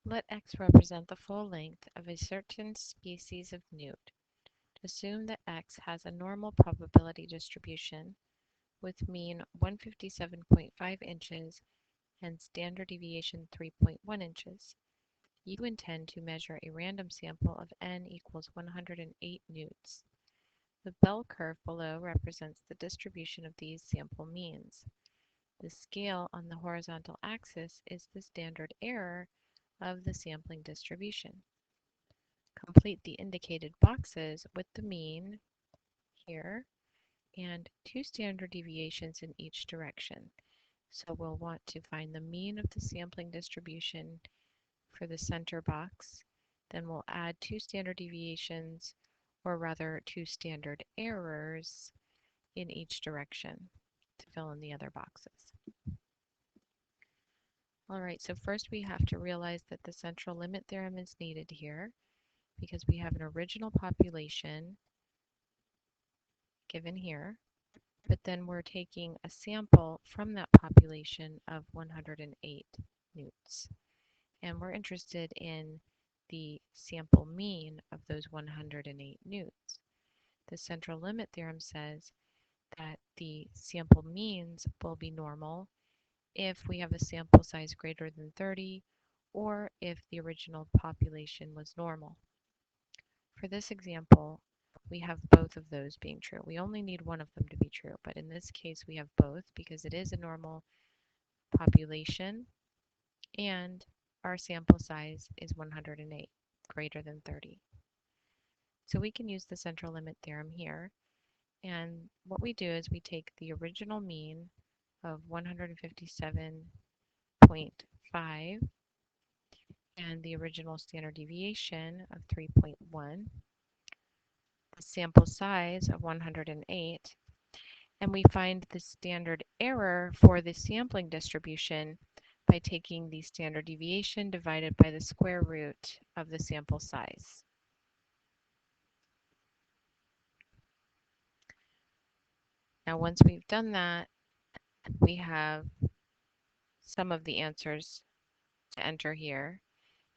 Let x represent the full length of a certain species of newt. Assume that x has a normal probability distribution with mean 157.5 inches and standard deviation 3.1 inches. You intend to measure a random sample of n equals 108 newts. The bell curve below represents the distribution of these sample means. The scale on the horizontal axis is the standard error of the sampling distribution. Complete the indicated boxes with the mean here and 2 standard deviations in each direction. So we'll want to find the mean of the sampling distribution for the center box. Then we'll add 2 standard deviations, or rather 2 standard errors in each direction to fill in the other boxes. All right, so first we have to realize that the central limit theorem is needed here because we have an original population given here, but then we're taking a sample from that population of 108 newts. And we're interested in the sample mean of those 108 newts. The central limit theorem says that the sample means will be normal if we have a sample size greater than 30 or if the original population was normal. For this example, we have both of those being true. We only need one of them to be true, but in this case we have both because it is a normal population and our sample size is 108, greater than 30. So we can use the central limit theorem here. And what we do is we take the original mean of 157.5 and the original standard deviation of 3.1, the sample size of 108, and we find the standard error for the sampling distribution by taking the standard deviation divided by the square root of the sample size. Now, once we've done that, we have some of the answers to enter here,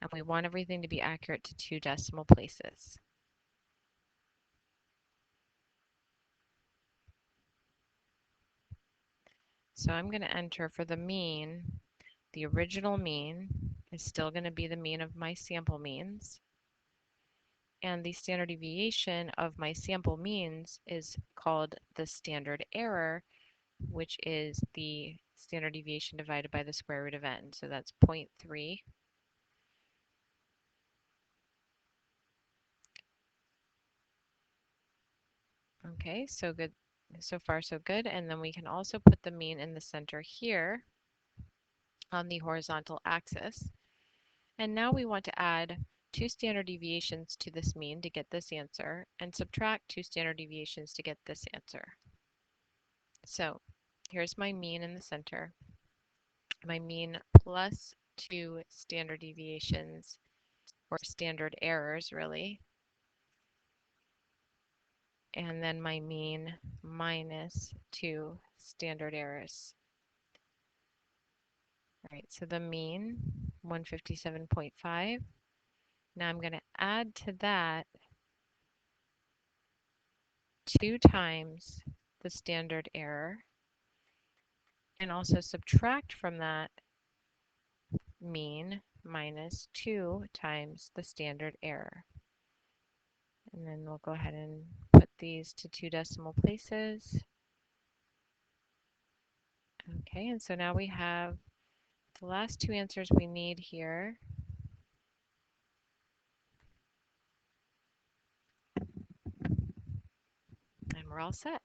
and we want everything to be accurate to 2 decimal places. So I'm going to enter for the mean. The original mean is still going to be the mean of my sample means. And the standard deviation of my sample means is called the standard error, which is the standard deviation divided by the square root of n. So that's 0.3. Okay, so good. So far, so good. And then we can also put the mean in the center here on the horizontal axis. And now we want to add 2 standard deviations to this mean to get this answer and subtract 2 standard deviations to get this answer. So here's my mean in the center, my mean plus 2 standard deviations, or standard errors really, and then my mean minus 2 standard errors. All right, so the mean, 157.5. Now I'm going to add to that 2 times the standard error, and also subtract from that mean minus 2 times the standard error. And then we'll go ahead and put these to 2 decimal places. Okay, and so now we have the last 2 answers we need here. And we're all set.